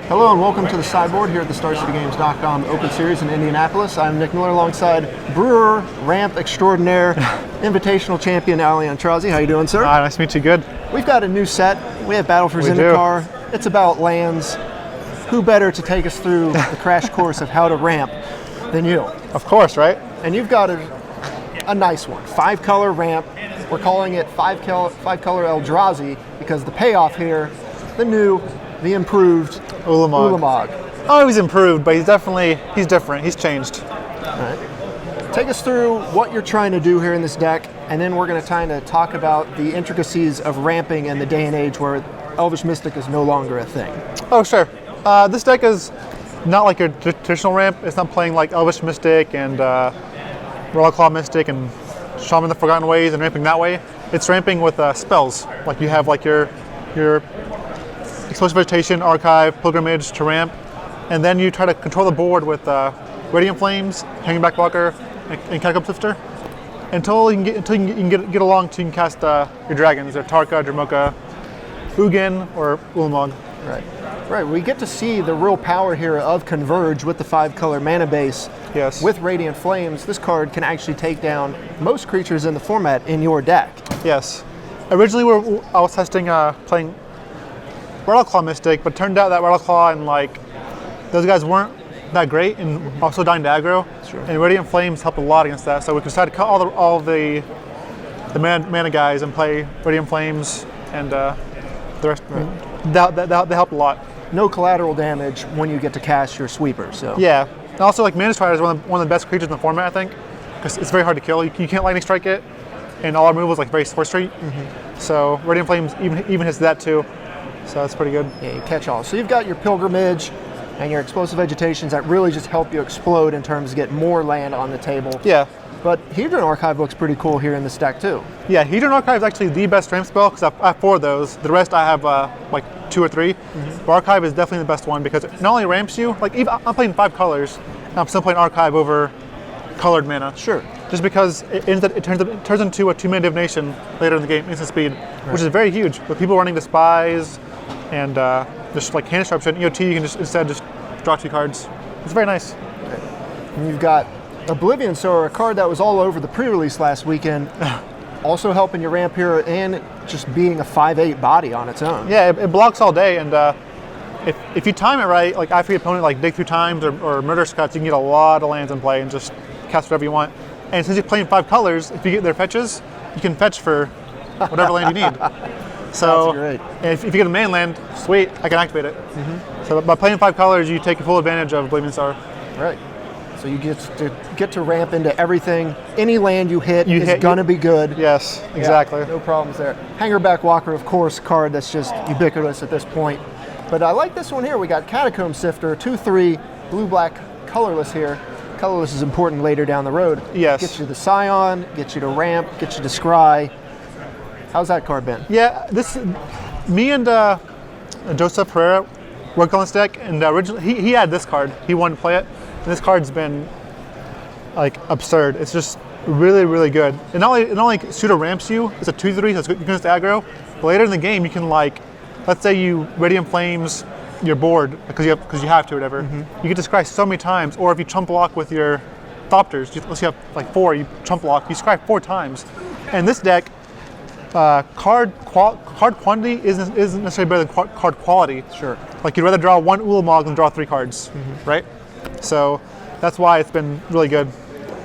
Hello and welcome to the sideboard here at the StarCityGames.com Open Series in Indianapolis. I'm Nick Miller alongside Brewer, Ramp Extraordinaire, Invitational Champion Aintrazi. How you doing, sir? Hi, nice to meet you. Good. We've got a new set. We have Battle for Zendikar. It's about lands. Who better to take us through the crash course of how to ramp than you? Of course, right? And you've got a nice one. 5-color ramp. We're calling it 5-color Eldrazi because the payoff here, the new, the improved Ulamog. Oh, he's improved, but he's different. He's changed. All right. Take us through what you're trying to do here in this deck, and then we're going to kind of talk about the intricacies of ramping in the day and age where Elvish Mystic is no longer a thing. Oh, sure. This deck is not like your traditional ramp. It's not playing like Elvish Mystic and Claw Mystic and Shaman the Forgotten Ways and ramping that way. It's ramping with spells. Like you have like your Explosive Vegetation, Archive, Pilgrimage to ramp, and then you try to control the board with Radiant Flames, Hanging Back Walker, and Catacomb Sifter until you can get along to you can cast your dragons, or Tarka, Dramoka, Ugin, or Ulamog. Right. We get to see the real power here of Converge with the 5-color mana base. Yes. With Radiant Flames, this card can actually take down most creatures in the format in your deck. Yes. Originally, I was testing playing Claw Mystic, but turned out that Claw and those guys weren't that great, and also dying to aggro. Sure. And Radiant Flames helped a lot against that. So we decided to cut all the mana guys and play Radiant Flames, and the rest. Right. That helped a lot. No collateral damage when you get to cast your sweeper. So yeah. And also, Mana Strider is one of the best creatures in the format, I think, because it's very hard to kill. You can't lightning strike it, and all our removal is very sorcery. Mm-hmm. So Radiant Flames even hits that too. So that's pretty good. Yeah, you catch all. So you've got your Pilgrimage and your Explosive Vegetations that really just help you explode in terms of get more land on the table. Yeah. But Hedron Archive looks pretty cool here in this deck too. Yeah, Hedron Archive is actually the best ramp spell because I have 4 of those. The rest I have like 2 or 3. Mm-hmm. But Archive is definitely the best one because it not only ramps you, even I'm playing 5 colors, and I'm still playing Archive over colored mana. Sure. Just because it turns into a 2-mana divination later in the game, instant speed, which is very huge. With people running Despise and just like hand disruption, EOT, you can instead draw 2 cards. It's very nice. And you've got Oblivion Sower, a card that was all over the pre-release last weekend, also helping you ramp here and just being a 5/8 body on its own. Yeah, it blocks all day, and if you time it right, like after your opponent dig through times or Murderous Cuts, you can get a lot of lands in play and just cast whatever you want. And since you're playing 5 colors, if you get their fetches, you can fetch for whatever land you need. So if you get a main land, sweet, I can activate it. Mm-hmm. So by playing 5 colors, you take full advantage of Oblivion Sower. Right. So you get to ramp into everything. Any land you hit is gonna be good. Yes, exactly. Yeah, no problems there. Hangerback Walker, of course, card that's just ubiquitous at this point. But I like this one here. We got Catacomb Sifter, 2/3, blue-black, colorless here. Colorless is important later down the road. Yes. Gets you the Scion, gets you to ramp, gets you to scry. How's that card been? Yeah, me and Joseph Herrera worked on this deck, and originally he had this card. He wanted to play it, and this card's been absurd. It's just really, really good. And not only pseudo ramps you, it's a 2/3, so it's good against aggro. But later in the game, you can let's say you Radiant Flames your board because you have to, or whatever. Mm-hmm. You get to scry so many times, or if you chump block with your Thopters, let's say you have 4, you chump block, you scry 4 times. And this deck, card quantity isn't necessarily better than card quality. Sure. You'd rather draw 1 Ulamog than draw 3 cards, right? So that's why it's been really good.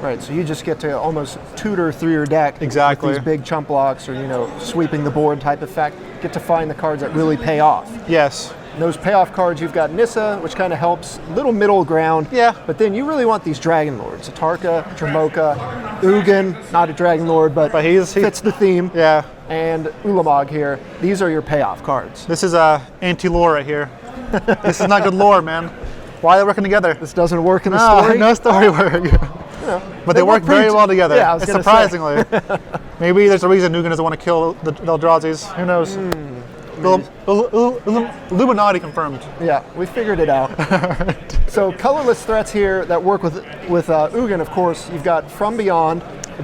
Right, so you just get to almost tutor through your deck exactly with these big chump blocks or sweeping the board type effect. Get to find the cards that really pay off. Yes. And those payoff cards, you've got Nissa, which kind of helps, little middle ground. Yeah. But then you really want these Dragon Lords. Tarka, Dramoka, Ugin, not a Dragon Lord, but he fits the theme. Yeah. And Ulamog here. These are your payoff cards. This is anti-lore right here. This is not good lore, man. Why are they working together? This doesn't work in the story? No story work. But they work very well together. Yeah, surprisingly. Maybe there's a reason Ugin doesn't want to kill the Eldrazi's. Who knows? Illuminati confirmed. Yeah, we figured it out. So colorless threats here that work with Ugin, of course. You've got From Beyond,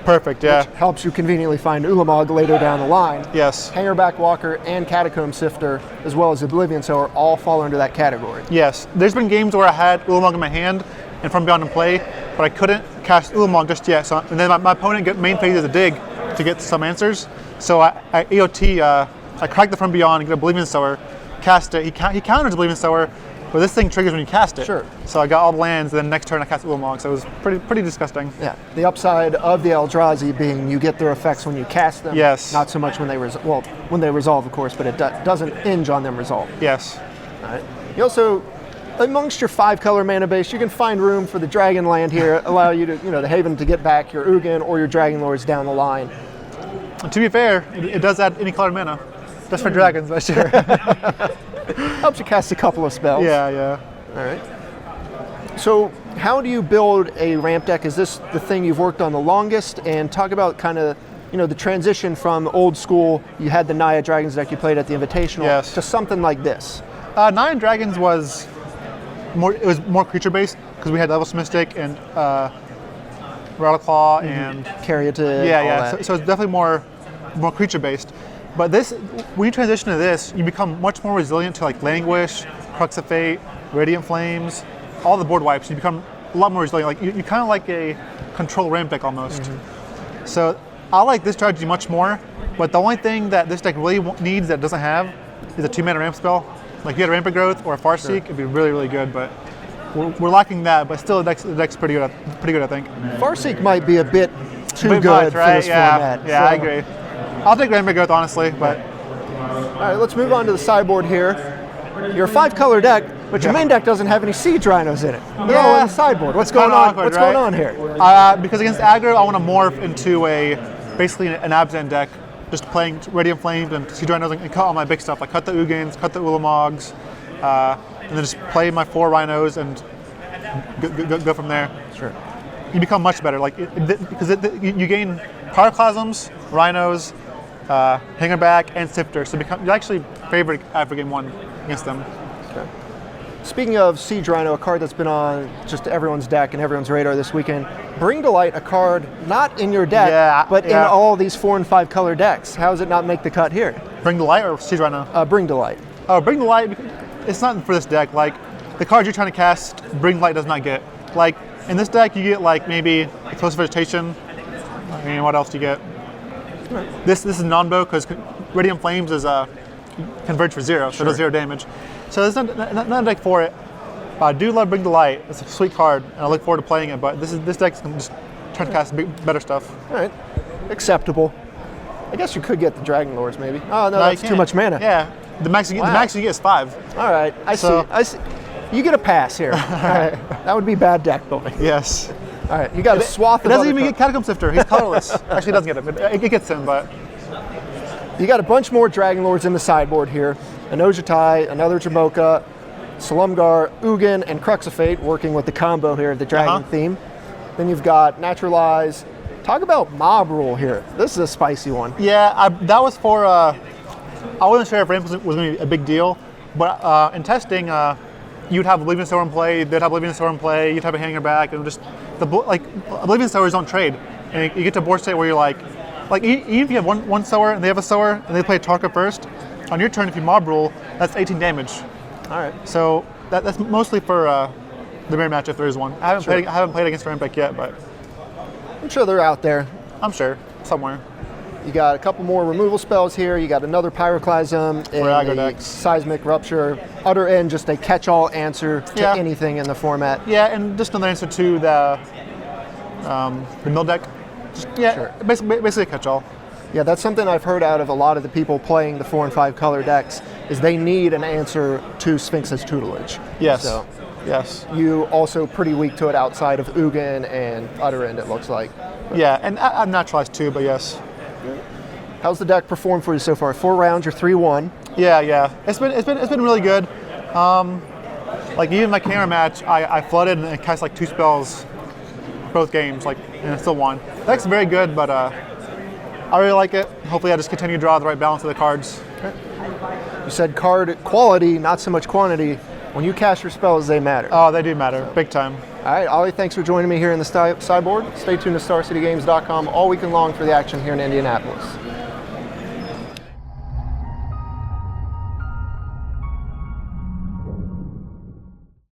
Perfect, yeah. which helps you conveniently find Ulamog later down the line. Yes. Hangerback Walker and Catacomb Sifter, as well as Oblivion Sower, all fall under that category. Yes. There's been games where I had Ulamog in my hand and From Beyond in play, but I couldn't cast Ulamog just yet. So, and then my opponent main phase is a dig to get some answers. So I AOT, I cracked the From Beyond and get Oblivion Sower, cast it. He counters Oblivion Sower, but this thing triggers when you cast it. Sure. So I got all the lands, and then next turn I cast Ulamog, so it was pretty disgusting. Yeah. The upside of the Eldrazi being you get their effects when you cast them. Yes. Not so much when they when they resolve, of course, but it doesn't hinge on them resolve. Yes. All right. You also, amongst your 5-color mana base, you can find room for the Dragon Land here, allow you to, the Haven to get back your Ugin or your Dragon Lords down the line. And to be fair, it does add any colored mana. Just for dragons, but sure. Helps you cast a couple of spells. Yeah. All right. So how do you build a ramp deck? Is this the thing you've worked on the longest? And talk about kind of, the transition from old school, you had the Naya Dragons deck you played at the Invitational, yes, to something like this. Naya Dragons was more creature based because we had Level's Mystic and Rattleclaw and Caryatid. Yeah. So it's definitely more creature based. But this, when you transition to this, you become much more resilient to like Languish, Crux of Fate, Radiant Flames, all the board wipes. You become a lot more resilient. Like you kind of like a control ramp deck almost. So I like this strategy much more. But the only thing that this deck really needs that it doesn't have is a 2-mana ramp spell. Like if you had a Rampant Growth or a Farseek, it'd be really good. But we're lacking that. But still, the deck's pretty good. I think. Farseek might be a bit too good much, right? for this format. Yeah, I agree. I'll take Rampant Growth, honestly, but... All right, let's move on to the sideboard here. Your 5-color deck, but your main deck doesn't have any Siege Rhinos in it. They're all in the sideboard. What's going on? Awkward, What's right? going on here? Because against aggro, I want to morph into basically an Abzan deck, just playing Radiant Flames and Siege Rhinos and cut all my big stuff, like cut the Ugins, cut the Ulamogs, and then just play my 4 Rhinos and go from there. Sure. You become much better, because you gain Pyroclasms, Rhinos, Hangerback, and Sifter, so you actually favorite after game 1 against them. Okay. Speaking of Siege Rhino, a card that's been on just everyone's deck and everyone's radar this weekend, Bring to Light, a card not in your deck, but in all these 4 and 5 color decks. How does it not make the cut here? Bring to Light or Siege Rhino? Bring to Light. Oh, Bring to Light, it's not for this deck. Like, the cards you're trying to cast, Bring to Light does not get. Like, in this deck, you get, like, maybe Explosive Vegetation. I mean, what else do you get? This is non-bow because Radiant Flames is converge for 0, so it does 0 damage. So there's not a deck for it. But I do love Bring to Light. It's a sweet card, and I look forward to playing it. But this deck's just trying to cast better stuff. All right, acceptable. I guess you could get the Dragon Lords, maybe. Oh no, that's too much mana. Yeah, the max you get is 5. All right, I see. You get a pass here. All right, that would be bad deck building. Yes. All right, you got a swath. It doesn't even get Catacomb Sifter. He's colorless. Actually, it doesn't get him. It gets him, but you got a bunch more Dragon Lords in the sideboard here. An Ojutai, another Jamoka, Salumgar, Ugin, and Crux of Fate working with the combo here, the Dragon theme. Then you've got Naturalize. Talk about Mob Rule here. This is a spicy one. Yeah, that was for. I wasn't sure if Ramp was going to be a big deal, but in testing, you'd have Oblivion Sower in play. They'd have Oblivion Sower in play. You'd have a hanger back, and just Oblivion Sowers don't trade, and you get to a board state where you're like even if you have one Sower and they have a Sower and they play Tarka first, on your turn if you Mob Rule, that's 18 damage. All right. So that's mostly for the mirror match if there is one. I haven't played against Ramp deck yet, but I'm sure they're out there. I'm sure somewhere. You got a couple more removal spells here. You got another Pyroclasm and Seismic Rupture. Utter End, just a catch-all answer to anything in the format. Yeah, and just another answer to the mill deck. Basically a catch-all. Yeah, that's something I've heard out of a lot of the people playing the 4 and 5 color decks, is they need an answer to Sphinx's tutelage. Yes. So yes. You also pretty weak to it outside of Ugin and Utter End, it looks like. Yeah, and I've naturalized too, but yes. How's the deck performed for you so far? 4 rounds, you're 3-1. Yeah. It's been really good. Like even my camera match, I flooded and cast like 2 spells both games, and I still won. The deck's very good, but I really like it. Hopefully I just continue to draw the right balance of the cards. Okay. You said card quality, not so much quantity. When you cast your spells, they matter. Oh, they do matter, big time. All right, Ollie, thanks for joining me here in the Cyborg. Stay tuned to StarCityGames.com all weekend long for the action here in Indianapolis.